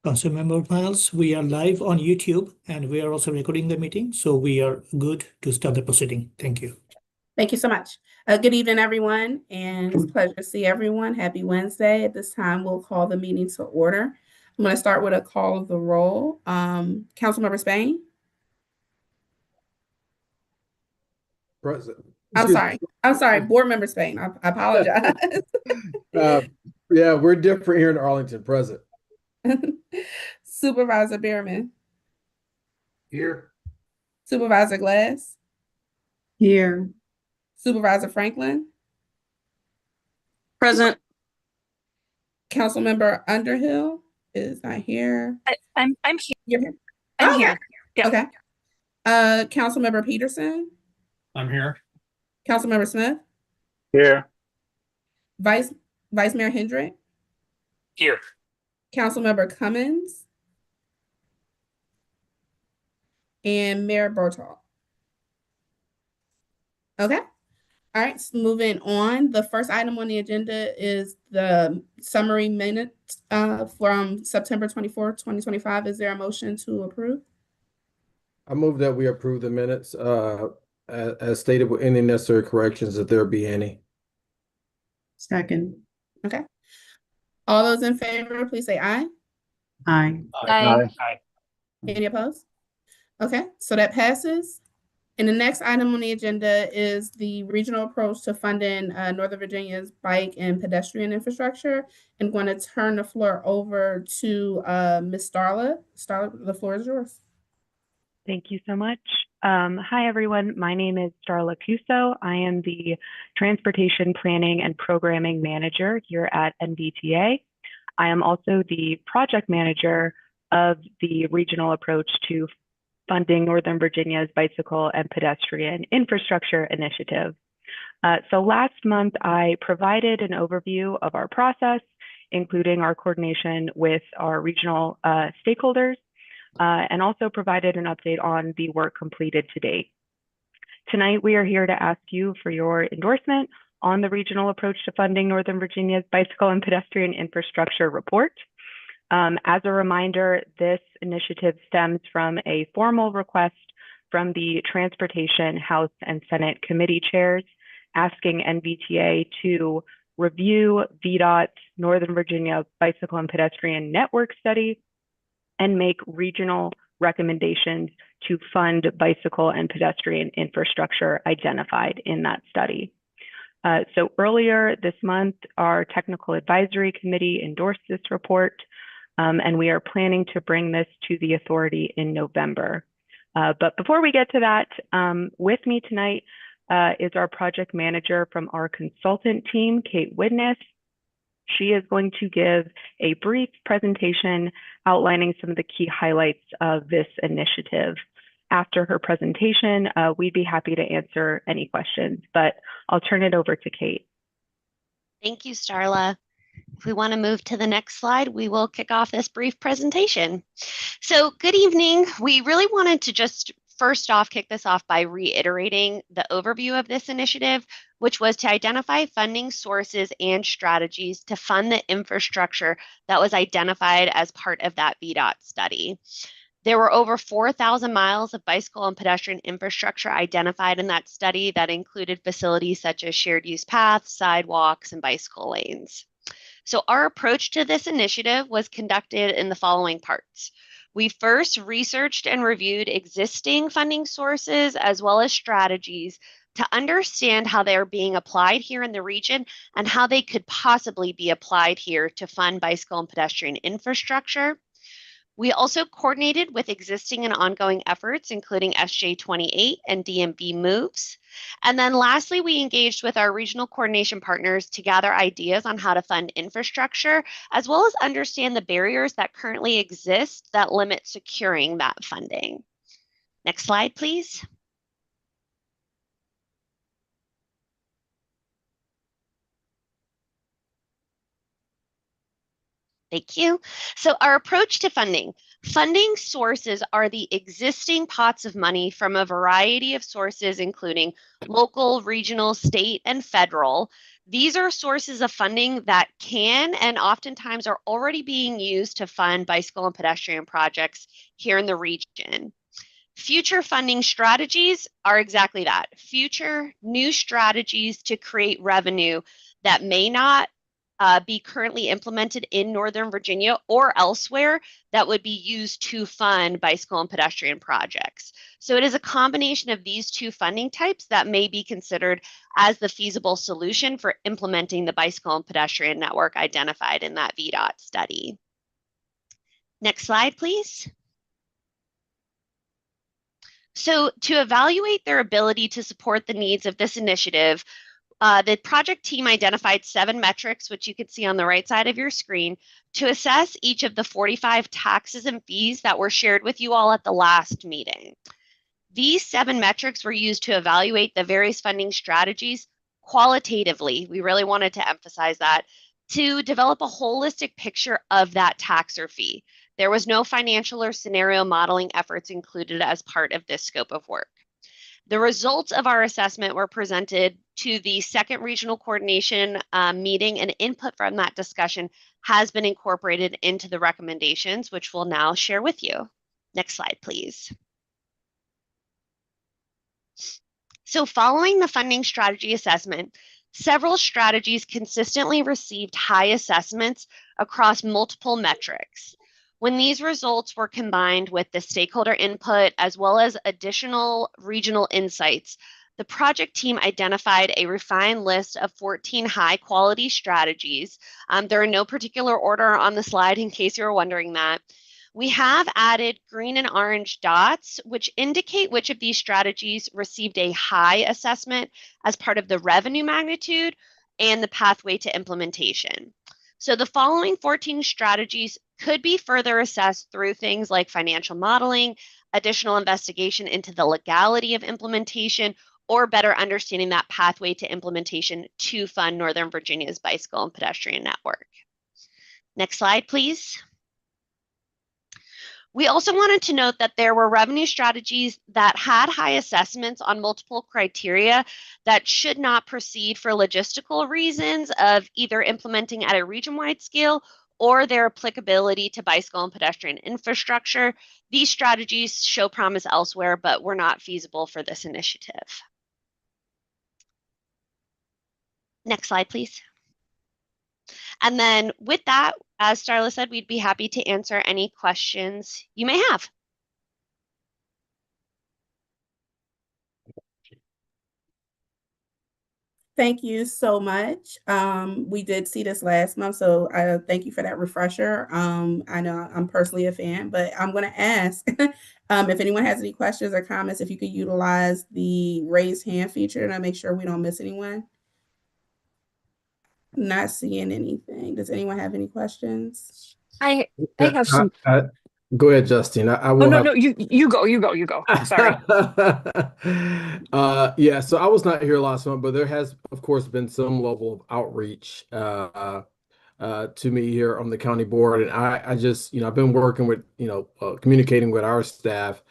Councilmember Miles, we are live on YouTube and we are also recording the meeting, so we are good to start the proceeding. Thank you. Thank you so much. Good evening, everyone, and it's a pleasure to see everyone. Happy Wednesday. At this time, we'll call the meeting to order. I'm going to start with a call of the roll. Councilmember Spain? Present. I'm sorry, Board Member Spain. I apologize. Yeah, we're different here in Arlington. Present. Supervisor Bierman? Here. Supervisor Glass? Here. Supervisor Franklin? Present. Councilmember Underhill is not here. I'm here. You're here? I'm here. Yeah. Okay. Councilmember Peterson? I'm here. Councilmember Smith? Here. Vice Mayor Hendrick? Here. Councilmember Cummins? And Mayor Berthold. Okay. All right, so moving on. The first item on the agenda is the summary minutes from September 24th, 2025. Is there a motion to approve? I move that we approve the minutes as stated with any necessary corrections if there be any. Second. Okay. All those in favor, please say aye. Aye. Aye. Any opposed? Okay, so that passes. And the next item on the agenda is the regional approach to funding Northern Virginia's bike and pedestrian infrastructure. I'm going to turn the floor over to Ms. Starla. Starla, the floor is yours. Thank you so much. Hi, everyone. My name is Starla Cuso. I am the Transportation Planning and Programming Manager here at NVTA. I am also the project manager of the regional approach to funding Northern Virginia's bicycle and pedestrian infrastructure initiative. So last month, I provided an overview of our process, including our coordination with our regional stakeholders, and also provided an update on the work completed to date. Tonight, we are here to ask you for your endorsement on the regional approach to funding Northern Virginia's bicycle and pedestrian infrastructure report. As a reminder, this initiative stems from a formal request from the Transportation House and Senate committee chairs asking NVTA to review VDOT's Northern Virginia Bicycle and Pedestrian Network Study and make regional recommendations to fund bicycle and pedestrian infrastructure identified in that study. So earlier this month, our technical advisory committee endorsed this report, and we are planning to bring this to the authority in November. But before we get to that, with me tonight is our project manager from our consultant team, Kate Widnes. She is going to give a brief presentation outlining some of the key highlights of this initiative. After her presentation, we'd be happy to answer any questions, but I'll turn it over to Kate. Thank you, Starla. If we want to move to the next slide, we will kick off this brief presentation. So good evening. We really wanted to just first off kick this off by reiterating the overview of this initiative, which was to identify funding sources and strategies to fund the infrastructure that was identified as part of that VDOT study. There were over 4,000 miles of bicycle and pedestrian infrastructure identified in that study that included facilities such as shared use paths, sidewalks, and bicycle lanes. So our approach to this initiative was conducted in the following parts. We first researched and reviewed existing funding sources as well as strategies to understand how they are being applied here in the region and how they could possibly be applied here to fund bicycle and pedestrian infrastructure. We also coordinated with existing and ongoing efforts, including SJ28 and DMV moves. And then lastly, we engaged with our regional coordination partners to gather ideas on how to fund infrastructure, as well as understand the barriers that currently exist that limit securing that funding. Next slide, please. Thank you. So our approach to funding. Funding sources are the existing pots of money from a variety of sources, including local, regional, state, and federal, These are sources of funding that can and oftentimes are already being used to fund bicycle and pedestrian projects here in the region. Future funding strategies are exactly that, future new strategies to create revenue that may not be currently implemented in Northern Virginia or elsewhere that would be used to fund bicycle and pedestrian projects. So it is a combination of these two funding types that may be considered as the feasible solution for implementing the bicycle and pedestrian network identified in that VDOT study. Next slide, please. So to evaluate their ability to support the needs of this initiative, the project team identified 7 metrics, which you can see on the right side of your screen, to assess each of the 45 taxes and fees that were shared with you all at the last meeting. These 7 metrics were used to evaluate the various funding strategies qualitatively. We really wanted to emphasize that, to develop a holistic picture of that tax or fee. There was no financial or scenario modeling efforts included as part of this scope of work. The results of our assessment were presented to the second regional coordination meeting, and input from that discussion has been incorporated into the recommendations, which we'll now share with you. Next slide, please. So following the funding strategy assessment, several strategies consistently received high assessments across multiple metrics. When these results were combined with the stakeholder input as well as additional regional insights, the project team identified a refined list of 14 high-quality strategies. They're in no particular order on the slide in case you were wondering that. We have added green and orange dots, which indicate which of these strategies received a high assessment as part of the revenue magnitude and the pathway to implementation. So the following 14 strategies could be further assessed through things like financial modeling, additional investigation into the legality of implementation, or better understanding that pathway to implementation to fund Northern Virginia's bicycle and pedestrian network. Next slide, please. We also wanted to note that there were revenue strategies that had high assessments on multiple criteria that should not proceed for logistical reasons of either implementing at a region-wide scale or their applicability to bicycle and pedestrian infrastructure. These strategies show promise elsewhere, but were not feasible for this initiative. Next slide, please. And then with that, as Starla said, we'd be happy to answer any questions you may have. Thank you so much. We did see this last month, so thank you for that refresher. I know I'm personally a fan, but I'm going to ask if anyone has any questions or comments, if you could utilize the raise hand feature to make sure we don't miss anyone. Not seeing anything. Does anyone have any questions? I have some. Go ahead, Justine. I will. Oh, no, you go. Sorry. Yeah, so I was not here last month, but there has, of course, been some level of outreach to me here on the county board, and I just, I've been working with, communicating with our staff,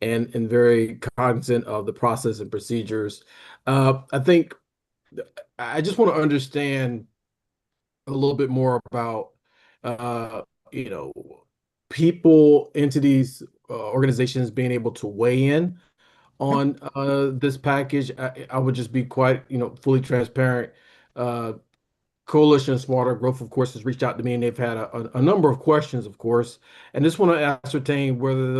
and very cognizant of the process and procedures. I think I just want to understand a little bit more about, people, entities, organizations being able to weigh in on this package. I would just be quite, fully transparent. Coalition Smarter Growth, of course, has reached out to me, and they've had a number of questions, of course, and just want to ascertain whether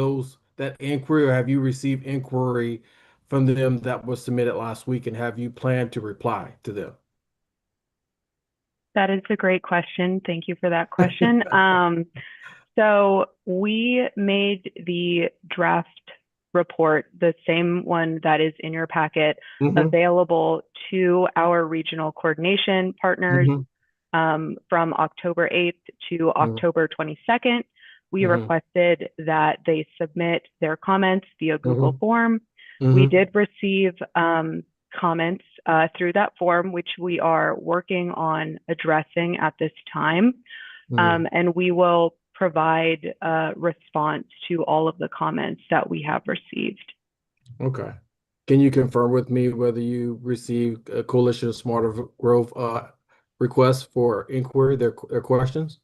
that inquiry, or have you received inquiry from them that was submitted last week, and have you planned to reply to them? That is a great question. Thank you for that question. So we made the draft report, the same one that is in your packet, available to our regional coordination partners from October 8th to October 22nd. We requested that they submit their comments via Google form. We did receive comments through that form, which we are working on addressing at this time. And we will provide a response to all of the comments that we have received. Okay. Can you confirm with me whether you received a Coalition of Smarter Growth requests for inquiry, their questions?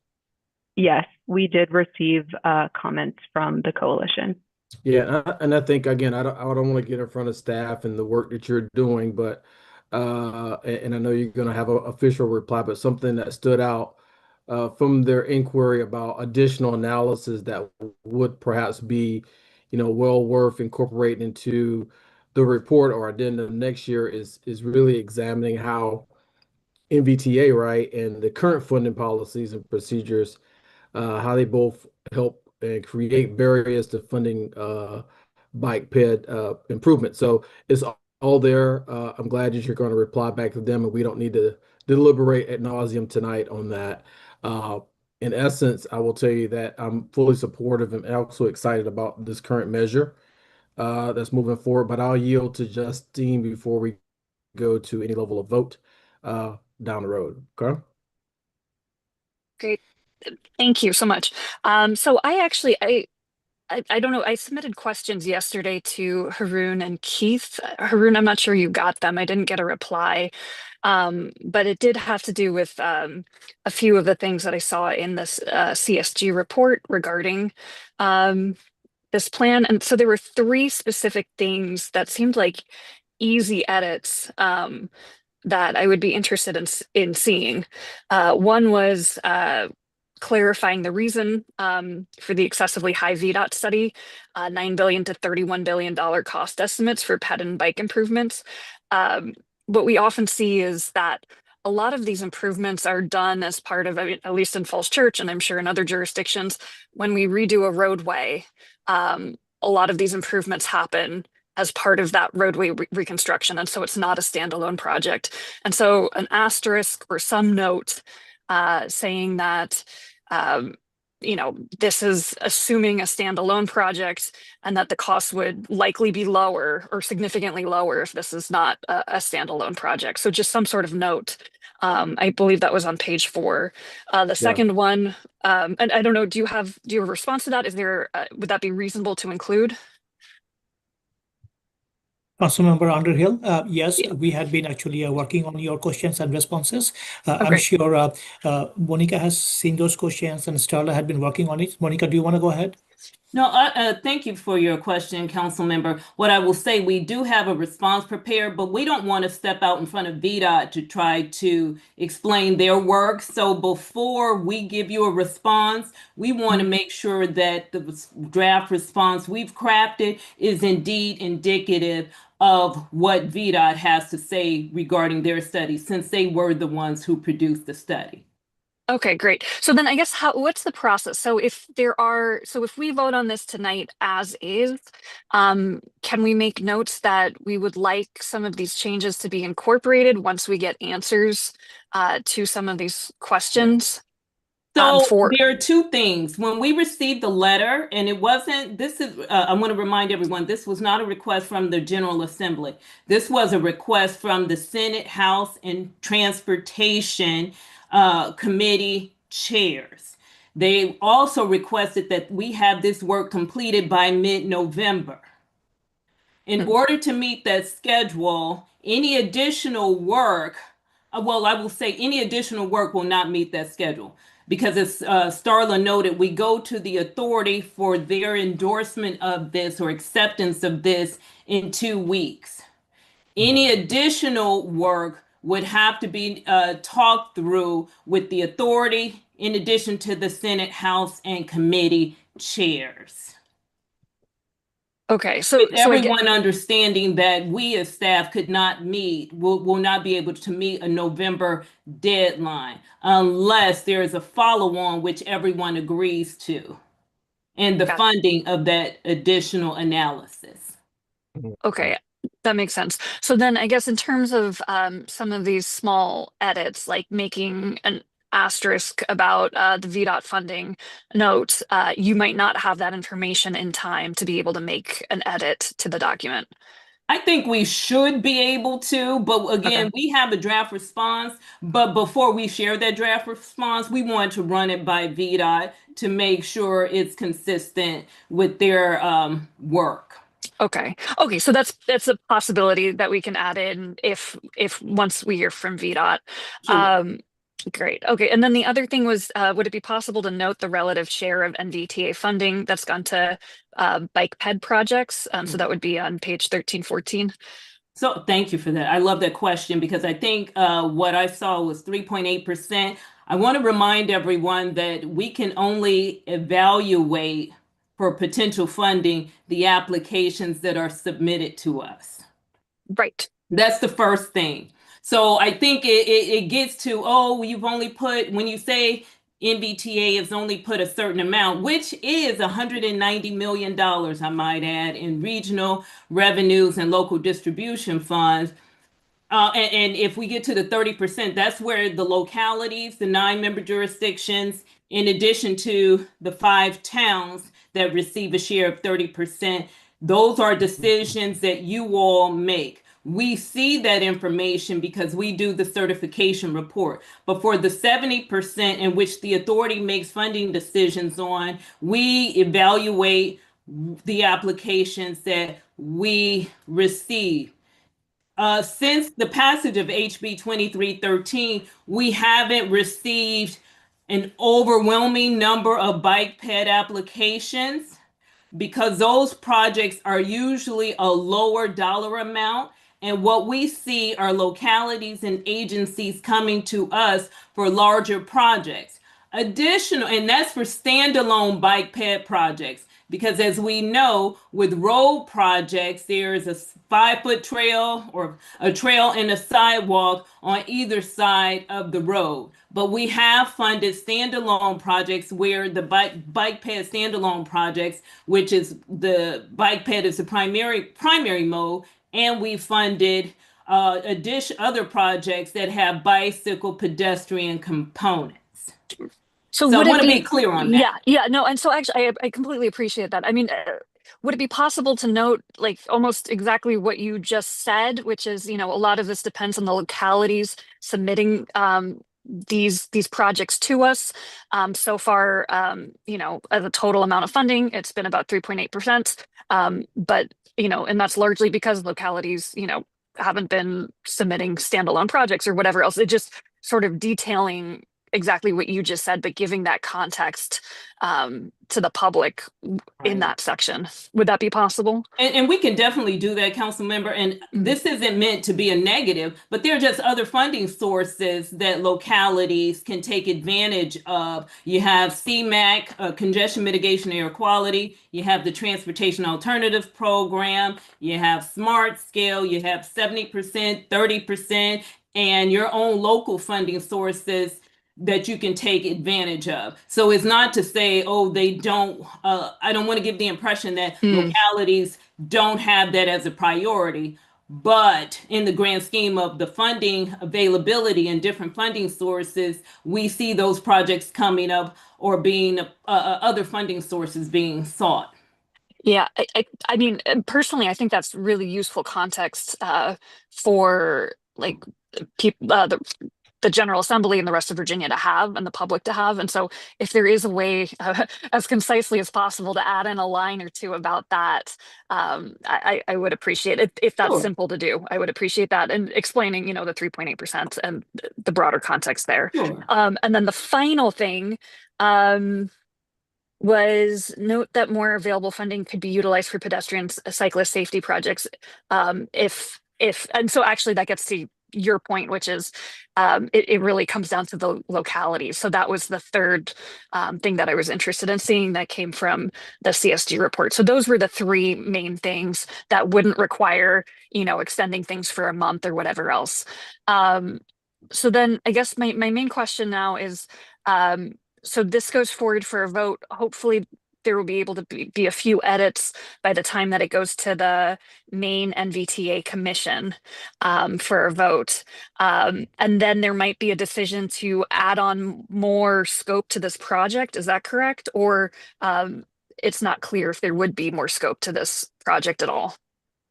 Yes, we did receive comments from the coalition. Yeah, and I think again, I don't want to get in front of staff and the work that you're doing, but and I know you're going to have an official reply, but something that stood out from their inquiry about additional analysis that would perhaps be, well worth incorporating into the report or addendum next year is really examining how NVTA, right, and the current funding policies and procedures, how they both help and create barriers to funding bike ped improvement. So it's all there. I'm glad that you're going to reply back to them, and we don't need to deliberate ad nauseum tonight on that. In essence, I will tell you that I'm fully supportive and also excited about this current measure that's moving forward, but I'll yield to Justine before we go to any level of vote down the road. Okay. Great. Thank you so much. So I don't know. I submitted questions yesterday to Haroon and Keith. Haroon, I'm not sure you got them. I didn't get a reply. But it did have to do with a few of the things that I saw in this CSG report regarding this plan. And so there were three specific things that seemed like easy edits that I would be interested in seeing. One was clarifying the reason for the excessively high VDOT study, $9 billion to $31 billion cost estimates for ped and bike improvements. What we often see is that a lot of these improvements are done as part of, at least in Falls Church, and I'm sure in other jurisdictions, when we redo a roadway, a lot of these improvements happen as part of that roadway reconstruction. And so it's not a standalone project. And so an asterisk or some note saying that, this is assuming a standalone project and that the cost would likely be lower or significantly lower if this is not a standalone project. So just some sort of note. I believe that was on page 4. The second one, and I don't know, do you have a response to that? Is there, would that be reasonable to include? Councilmember Underhill, yes, Yeah. we had been actually working on your questions and responses. Oh, I'm great. sure Monica has seen those questions and Starla had been working on it. Monica, do you want to go ahead? No, thank you for your question, council member. What I will say, we do have a response prepared, but we don't want to step out in front of VDOT to try to explain their work. So before we give you a response, we want to make sure that the draft response we've crafted is indeed indicative of what VDOT has to say regarding their study, since they were the ones who produced the study. Okay, great. So then I guess what's the process? So if we vote on this tonight as is, can we make notes that we would like some of these changes to be incorporated once we get answers to some of these questions? So there are two things. When we received the letter, and I want to remind everyone, this was not a request from the General Assembly. This was a request from the Senate, House, and Transportation committee chairs. They also requested that we have this work completed by mid-November. In order to meet that schedule, any additional work, I will say any additional work will not meet that schedule, because as Starla noted, we go to the authority for their endorsement of this or acceptance of this in 2 weeks. Any additional work would have to be talked through with the authority, in addition to the Senate, House, and committee chairs. Okay, so with everyone understanding that we as staff could not meet, will not be able to meet a November deadline unless there is a follow-on which everyone agrees to, and the funding of that additional analysis. Okay, that makes sense. So then I guess in terms of some of these small edits, like making an asterisk about the VDOT funding note, you might not have that information in time to be able to make an edit to the document. I think we should be able to, but again, we have a draft response, but before we share that draft response, we want to run it by VDOT to make sure it's consistent with their work. Okay. Okay. So that's a possibility that we can add in if once we hear from VDOT. Sure. Great. Okay. And then the other thing was, would it be possible to note the relative share of NVTA funding that's gone to bike ped projects? So that would be on page 1314. So thank you for that. I love that question because I think what I saw was 3.8%. I want to remind everyone that we can only evaluate for potential funding the applications that are submitted to us. Right. That's the first thing. So I think it gets to, oh, you've only put, when you say NVTA has only put a certain amount, which is $190 million, I might add, in regional revenues and local distribution funds. And if we get to the 30%, that's where the localities, the 9-member jurisdictions, in addition to the 5 towns that receive a share of 30%, those are decisions that you all make. We see that information because we do the certification report. But for the 70% in which the authority makes funding decisions on, we evaluate the applications that we receive. Since the passage of HB 2313, we haven't received an overwhelming number of bike ped applications because those projects are usually a lower dollar amount. And what we see are localities and agencies coming to us for larger projects. Additional, and that's for standalone bike ped projects. Because as we know, with road projects, there's a 5-foot trail or a trail and a sidewalk on either side of the road. But we have funded standalone projects where the bike ped standalone projects, which is the bike ped is the primary mode, and we funded other projects that have bicycle pedestrian components. So I want to be clear on that. Yeah, no, and so actually, I completely appreciate that. I mean, would it be possible to note like almost exactly what you just said, which is, a lot of this depends on the localities submitting these projects to us. So far, as a total amount of funding, it's been about 3.8%. But and that's largely because localities, haven't been submitting standalone projects or whatever else. It just sort of detailing exactly what you just said, but giving that context to the public in that section. Would that be possible? And we can definitely do that, council member. And this isn't meant to be a negative, but there are just other funding sources that localities can take advantage of. You have CMAQ, Congestion Mitigation Air Quality. You have the Transportation Alternatives Program. You have Smart Scale. You have 70%, 30%, and your own local funding sources that you can take advantage of. So it's not to say, oh, they don't, I don't want to give the impression that localities don't have that as a priority, but in the grand scheme of the funding availability and different funding sources, we see those projects coming up or being other funding sources being sought. Yeah, I mean, personally, I think that's really useful context for like people, the General Assembly and the rest of Virginia to have and the public to have. And so if there is a way as concisely as possible to add in a line or two about that, I would appreciate it. If that's simple to do, I would appreciate that. And explaining, the 3.8% and the broader context there. And then the final thing was note that more available funding could be utilized for pedestrian cyclist safety projects. And so actually that gets to your point, which is it really comes down to the localities. So that was the third thing that I was interested in seeing that came from the CSG report. So those were the 3 main things that wouldn't require, extending things for a month or whatever else. So then I guess my main question now is, so this goes forward for a vote. Hopefully there will be able to be a few edits by the time that it goes to the main NVTA commission for a vote. And then there might be a decision to add on more scope to this project. Is that correct? Or it's not clear if there would be more scope to this project at all?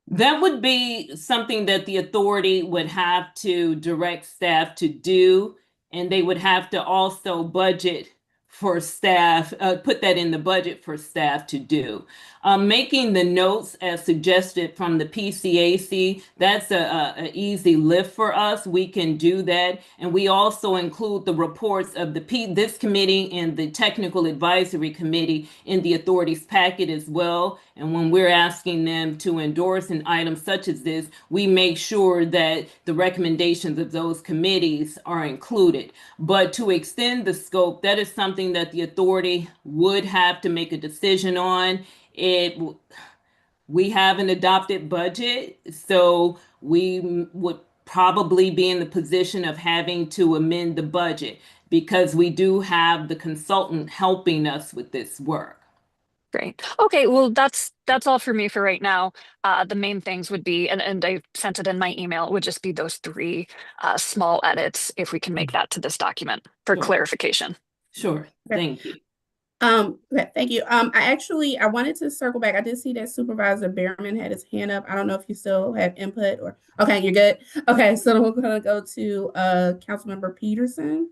That would be something that the authority would have to direct staff to do, and they would have to also budget for staff, put that in the budget for staff to do. Making the notes as suggested from the PCAC, that's a easy lift for us. We can do that. And we also include the reports of this committee and the technical advisory committee in the authorities packet as well. And when we're asking them to endorse an item such as this, we make sure that the recommendations of those committees are included. But to extend the scope, that is something that the authority would have to make a decision on. We have an adopted budget, so we would probably be in the position of having to amend the budget because we do have the consultant helping us with this work. Great. Okay, well, that's all for me for right now. The main things would be, and I sent it in my email, would just be those three small edits, if we can make that to this document for Sure. clarification. Sure, thank you. Okay, thank you. I wanted to circle back. I did see that Supervisor Behrman had his hand up. I don't know if you still have input or, okay, you're good. Okay, so then we're gonna go to Councilmember Peterson.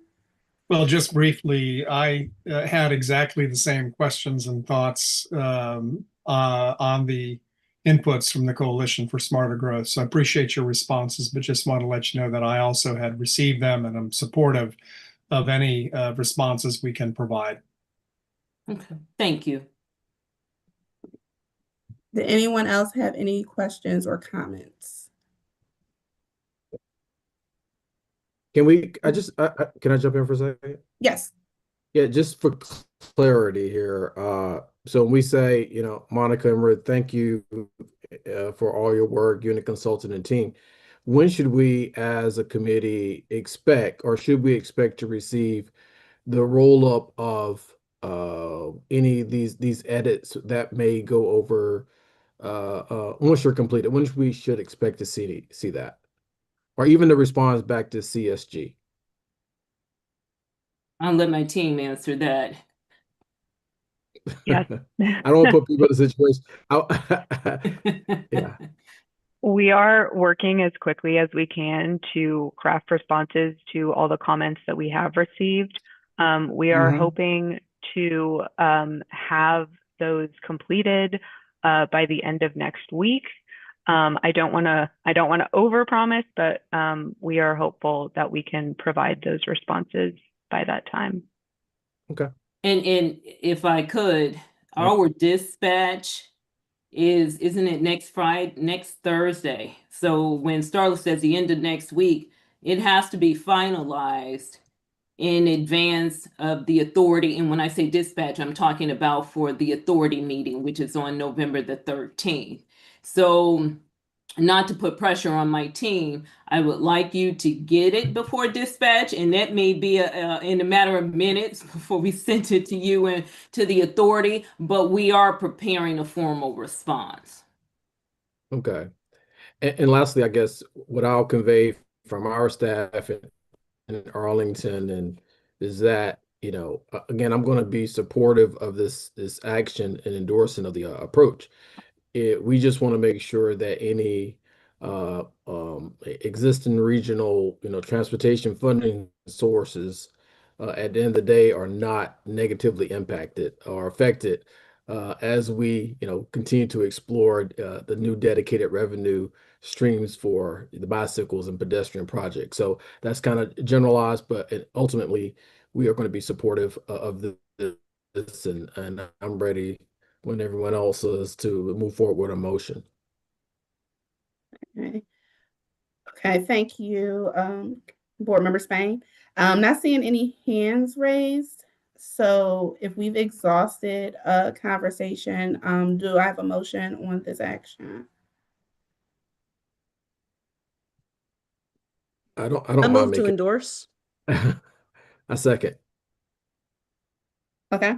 Well, just briefly, I had exactly the same questions and thoughts on the inputs from the Coalition for Smarter Growth. So I appreciate your responses, but just want to let you know that I also had received them and I'm supportive of any responses we can provide. Okay, thank you. Did anyone else have any questions or comments? Can I jump in for a second? Yes. Yeah, just for clarity here. So when we say, Monica and Ruth, thank you for all your work, you and the consultant and team. When should we, as a committee, expect, or should we expect to receive the roll-up of any of these edits that may go over once you're completed? When we should expect to see that, or even the response back to CSG? I'll let my team answer that. Yes. I don't want to put people in a situation. Yeah. We are working as quickly as we can to craft responses to all the comments that we have received. We are hoping to have those completed by the end of next week. I don't want to overpromise, but we are hopeful that we can provide those responses by that time. Okay. And if I could, our dispatch isn't it next Thursday? So when Starla says the end of next week, it has to be finalized in advance of the authority. And when I say dispatch, I'm talking about for the authority meeting, which is on November the 13th. So not to put pressure on my team, I would like you to get it before dispatch, and that may be in a matter of minutes before we send it to you and to the authority, but we are preparing a formal response. Okay. And lastly, I guess what I'll convey from our staff in Arlington and is that, again, I'm going to be supportive of this action and endorsing of the approach. We just want to make sure that any existing regional, transportation funding sources at the end of the day are not negatively impacted or affected as we, continue to explore the new dedicated revenue streams for the bicycles and pedestrian projects. So that's kind of generalized, but ultimately we are going to be supportive of this, and I'm ready when everyone else is to move forward with a motion. Okay, thank you, Board Member Spain. Not seeing any hands raised. So if we've exhausted a conversation, do I have a motion on this action? I don't I mind move to making. endorse. A second. Okay.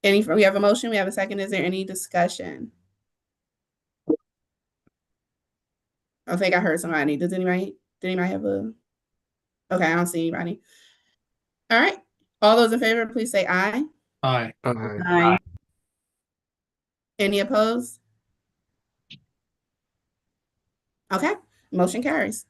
We have a motion, we have a second. Is there any discussion? I think I heard somebody. Did anybody have a? Okay, I don't see anybody. All right. All those in favor, please say aye. Aye. Aye. Any opposed? Okay, motion carries.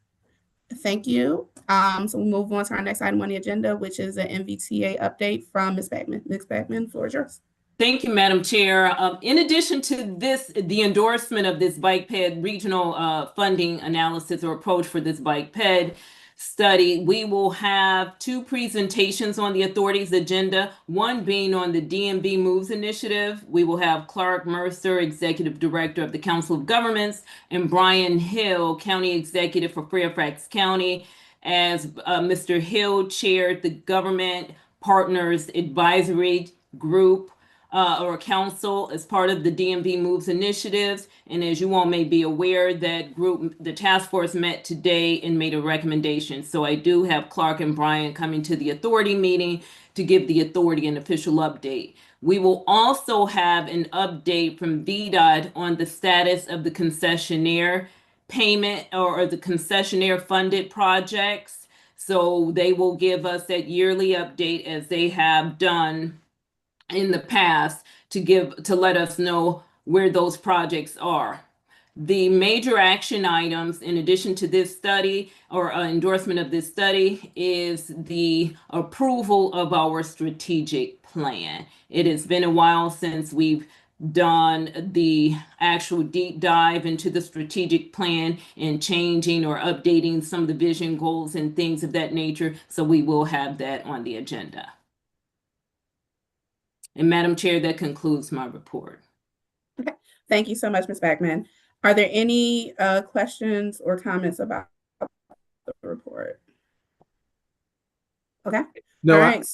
Thank you. So we'll move on to our next item on the agenda, which is an NVTA update from Ms. Backman. Ms. Backman, the floor is yours. Thank you, Madam Chair. In addition to this, the endorsement of this bike ped regional funding analysis or approach for this bike ped study, we will have two presentations on the authority's agenda, one being on the DMV Moves initiative. We will have Clark Mercer, Executive Director of the Council of Governments, and Brian Hill, County Executive for Fairfax County. As Mr. Hill chaired the Government Partners Advisory Group or council as part of the DMV Moves initiatives. And as you all may be aware, that group, the task force met today and made a recommendation. So I do have Clark and Brian coming to the authority meeting to give the authority an official update. We will also have an update from VDOT on the status of the concessionaire payment or the concessionaire funded projects. So they will give us that yearly update as they have done in the past to let us know where those projects are. The major action items, in addition to this study or endorsement of this study, is the approval of our strategic plan. It has been a while since we've done the actual deep dive into the strategic plan and changing or updating some of the vision goals and things of that nature. So we will have that on the agenda. And Madam Chair, that concludes my report. Okay. Thank you so much, Ms. Backman. Are there any questions or comments about the report? Okay. No, All right.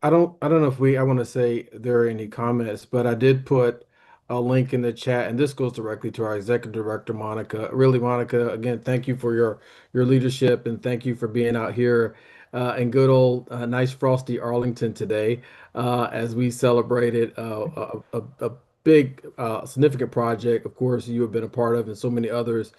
I don't know if I want to say there are any comments, but I did put a link in the chat, and this goes directly to our Executive Director, Monica. Really, Monica, again, thank you for your leadership, and thank you for being out here in good old nice frosty Arlington today as we celebrated a big significant project. Of course, you have been a part of, and so many others.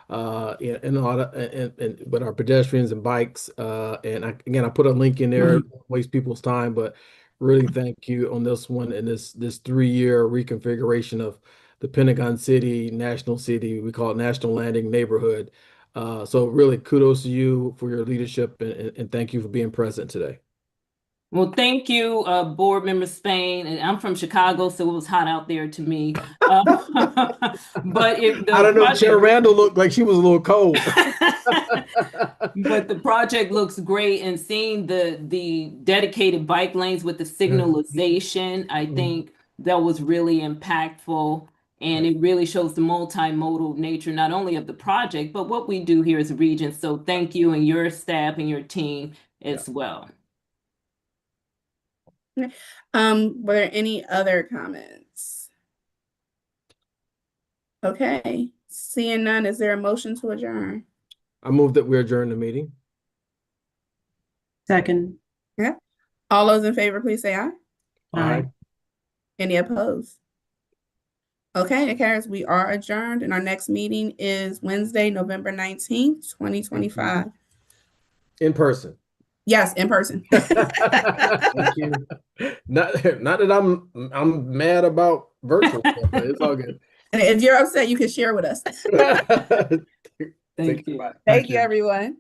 And a lot of and with our pedestrians and bikes. And I put a link in there, waste people's time, but really thank you on this one and this 3-year reconfiguration of the Pentagon City, National City, we call it National Landing neighborhood. So really kudos to you for your leadership and thank you for being present today. Well, thank you, Board Member Spain. And I'm from Chicago, so it was hot out there to me. But I don't know, Chair Randall looked like she was a little cold. But the project looks great, and seeing the dedicated bike lanes with the signalization, I think that was really impactful. And it really shows the multimodal nature, not only of the project, but what we do here as a region. So thank you and your staff and your team as well. Were there any other comments? Okay, seeing none, is there a motion to adjourn? I move that we adjourn the meeting. Second. Yeah. All those in favor, please say aye. Aye. Any opposed? Okay, it carries. We are adjourned, and our next meeting is Wednesday, November 19th, 2025. In person. Yes, in person. Thank you. Not that I'm mad about virtual stuff, but it's all good. And if you're upset, you can share with us. Thank you. Thank you, everyone.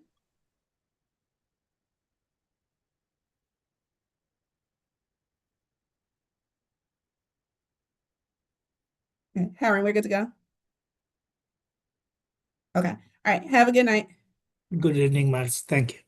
Okay, Harry, we're good to go? Okay. All right. Have a good night. Good evening, Miles. Thank you.